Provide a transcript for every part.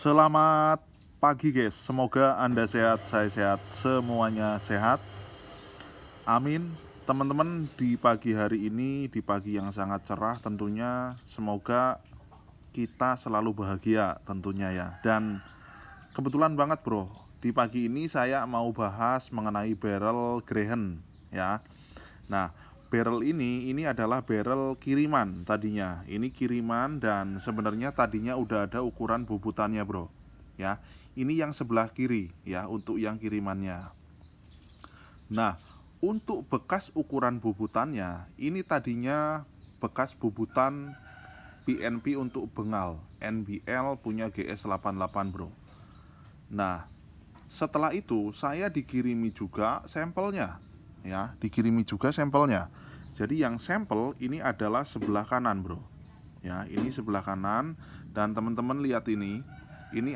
Selamat pagi guys, semoga Anda sehat, saya sehat, semuanya sehat. Amin. Teman-teman, di pagi hari ini, di pagi yang sangat cerah tentunya, semoga kita selalu bahagia tentunya ya. Dan kebetulan banget bro, di pagi ini saya mau bahas mengenai barrel Grehen ya. Nah, barrel ini adalah barrel kiriman tadinya. Ini kiriman dan sebenarnya tadinya udah ada ukuran bubutannya bro. Ya, ini yang sebelah kiri ya untuk yang kirimannya. Nah, untuk bekas ukuran bubutannya, ini tadinya bekas bubutan PNP untuk bengal. NBL punya GS88 bro. Nah, setelah itu saya dikirimi juga sampelnya ya, dikirimi juga sampelnya. Jadi yang sampel ini adalah sebelah kanan bro ya, ini sebelah kanan. Dan teman-teman lihat ini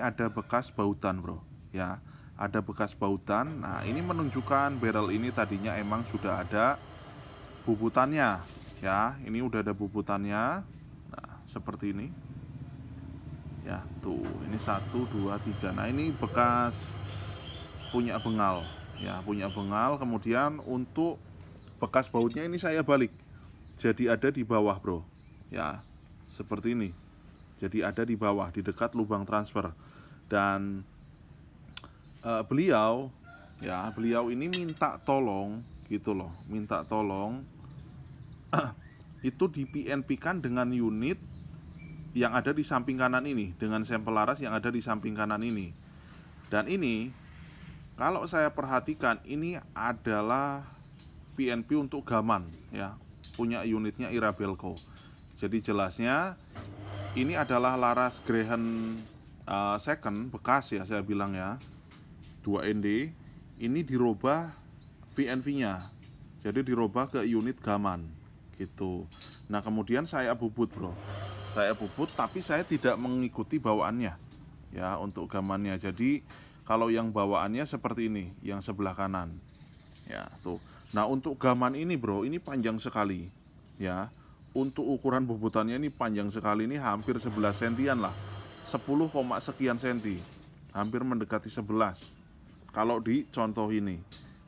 ada bekas bautan bro ya, ada bekas bautan. Nah, ini menunjukkan barrel ini tadinya emang sudah ada bubutannya ya, ini udah ada bubutannya. Nah, seperti ini ya, tuh ini 1, 2, 3. Nah, ini bekas punya bengal ya, punya bengal. Kemudian untuk bekas bautnya ini saya balik, jadi ada di bawah bro ya, seperti ini. Jadi ada di bawah, di dekat lubang transfer. Dan beliau ini minta tolong gitu loh, minta tolong itu di PNP kan dengan unit yang ada di samping kanan ini, dengan sampel laras yang ada di samping kanan ini. Dan ini kalau saya perhatikan ini adalah PNP untuk gaman ya, punya unitnya Irabelco. Jadi jelasnya ini adalah laras Grehen second bekas ya, saya bilang ya, 2ND. Ini dirubah PNV-nya, jadi dirubah ke unit gaman gitu. Nah, kemudian saya bubut bro, saya bubut, tapi saya tidak mengikuti bawaannya ya untuk gamannya. Jadi kalau yang bawaannya seperti ini, yang sebelah kanan ya tuh. Nah, untuk gaman ini bro, ini panjang sekali ya. Untuk ukuran bubutannya ini panjang sekali, ini hampir 11 sentian lah, 10, sekian senti, hampir mendekati 11 kalau di contoh ini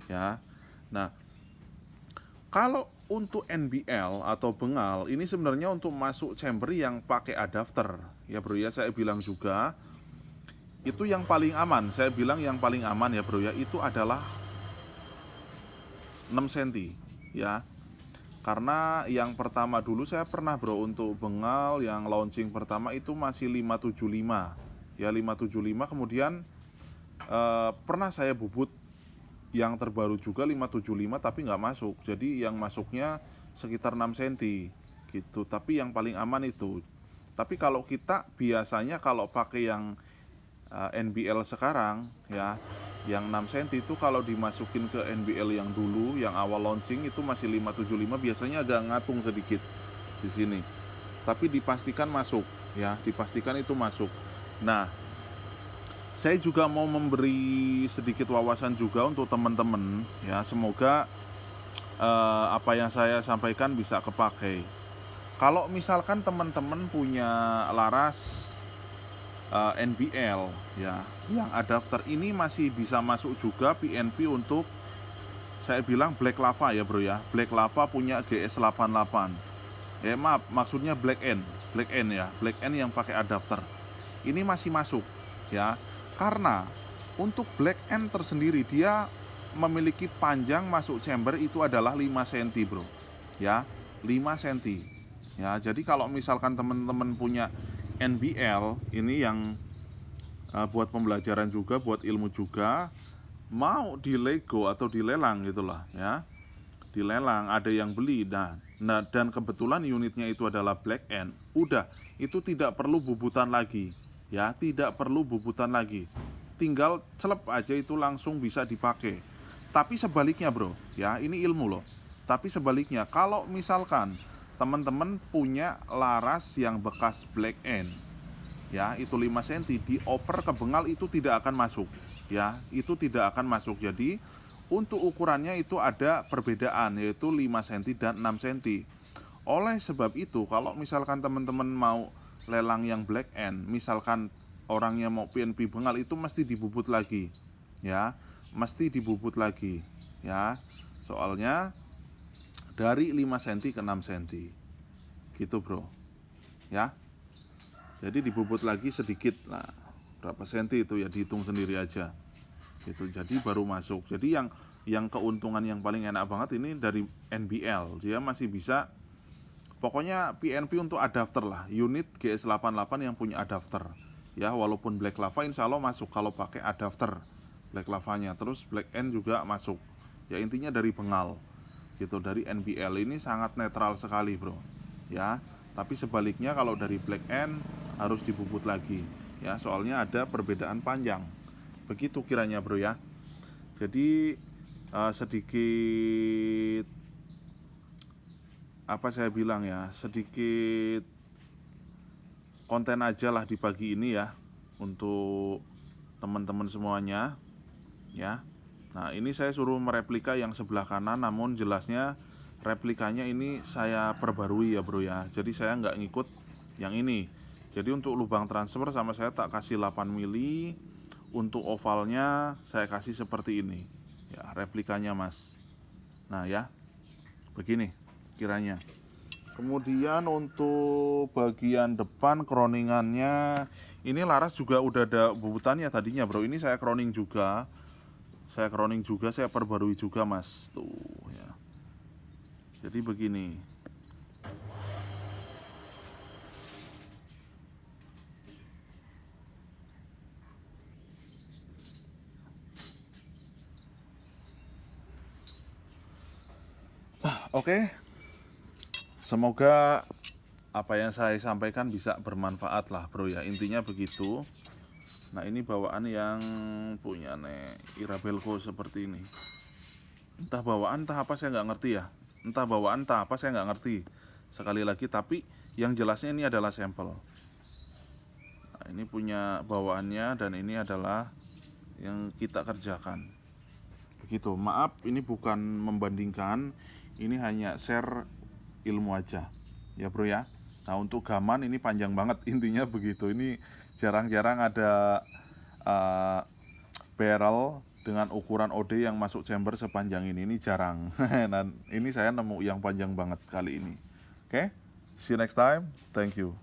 ya. Nah, kalau untuk NBL atau bengal ini sebenarnya untuk masuk chamber yang pakai adapter ya bro ya. Saya bilang juga itu yang paling aman, saya bilang yang paling aman ya bro ya, itu adalah 6 cm ya. Karena yang pertama dulu saya pernah bro, untuk bengal yang launching pertama itu masih 575 ya, 575. Kemudian pernah saya bubut yang terbaru juga 575 tapi nggak masuk. Jadi yang masuknya sekitar 6 cm gitu. Tapi yang paling aman itu. Tapi kalau kita biasanya kalau pakai yang NBL sekarang ya, yang 6 cm itu kalau dimasukin ke NBL yang dulu, yang awal launching itu masih 575, biasanya agak ngatung sedikit di sini. Tapi dipastikan masuk ya, dipastikan itu masuk. Nah, saya juga mau memberi sedikit wawasan juga untuk teman-teman ya, semoga apa yang saya sampaikan bisa kepakai. Kalau misalkan teman-teman punya laras NBL ya, yang adapter ini masih bisa masuk juga PNP untuk, saya bilang Black Lava ya bro ya. Black Lava punya GS88. Maaf, maksudnya Black N ya, Black N yang pakai adapter. Ini masih masuk ya. Karena untuk Black N tersendiri dia memiliki panjang masuk chamber itu adalah 5 cm bro ya, 5 cm ya. Jadi kalau misalkan teman-teman punya NBL ini yang buat pembelajaran juga, buat ilmu juga, mau di Lego atau dilelang gitulah ya, dilelang ada yang beli. Nah, dan kebetulan unitnya itu adalah Black N, udah itu tidak perlu bubutan lagi ya, tidak perlu bubutan lagi, tinggal celep aja itu langsung bisa dipakai. Tapi sebaliknya bro ya, ini ilmu loh. Tapi sebaliknya, kalau misalkan teman-teman punya laras yang bekas Black N ya, itu 5 cm dioper ke bengal itu tidak akan masuk ya, itu tidak akan masuk. Jadi untuk ukurannya itu ada perbedaan, yaitu 5 cm dan 6 cm. Oleh sebab itu, kalau misalkan teman-teman mau lelang yang black end, misalkan orangnya mau PNP bengal, itu mesti dibubut lagi ya, mesti dibubut lagi ya, soalnya dari 5 cm ke 6 cm gitu bro ya. Jadi dibubut lagi sedikit, nah berapa senti itu ya dihitung sendiri aja gitu, jadi baru masuk. Jadi yang keuntungan yang paling enak banget ini dari NBL, dia masih bisa, pokoknya PNP untuk adapter lah, unit GS88 yang punya adapter ya, walaupun black lava insya Allah masuk kalau pakai adapter black lavanya, terus black end juga masuk ya, intinya dari bengal gitu. Dari NBL ini sangat netral sekali bro ya, tapi sebaliknya kalau dari black end harus dibubut lagi ya, soalnya ada perbedaan panjang begitu kiranya bro ya. Jadi sedikit apa saya bilang ya, sedikit konten aja lah di pagi ini ya untuk teman-teman semuanya ya. Nah ini saya suruh mereplika yang sebelah kanan, namun jelasnya replikanya ini saya perbarui ya bro ya, jadi saya nggak ngikut yang ini. Jadi untuk lubang transfer sama saya tak kasih 8 mili, untuk ovalnya saya kasih seperti ini ya replikanya mas. Nah ya begini kiranya. Kemudian untuk bagian depan kroningannya ini laras juga udah ada bubutannya tadinya bro, ini saya kroning juga, saya perbarui juga mas tuh ya. Jadi begini. Oke, semoga apa yang saya sampaikan bisa bermanfaat lah bro ya, intinya begitu. Nah ini bawaan yang punya nih Irabelco seperti ini, entah bawaan entah apa saya nggak ngerti ya, entah bawaan entah apa saya nggak ngerti sekali lagi, tapi yang jelasnya ini adalah sampel. Nah, ini punya bawaannya dan ini adalah yang kita kerjakan begitu. Maaf ini bukan membandingkan, ini hanya share ilmu aja ya bro ya. Nah untuk gaman ini panjang banget intinya begitu, ini jarang-jarang ada barrel dengan ukuran OD yang masuk chamber sepanjang ini jarang. Dan ini saya nemu yang panjang banget kali ini. Oke, see you next time, thank you.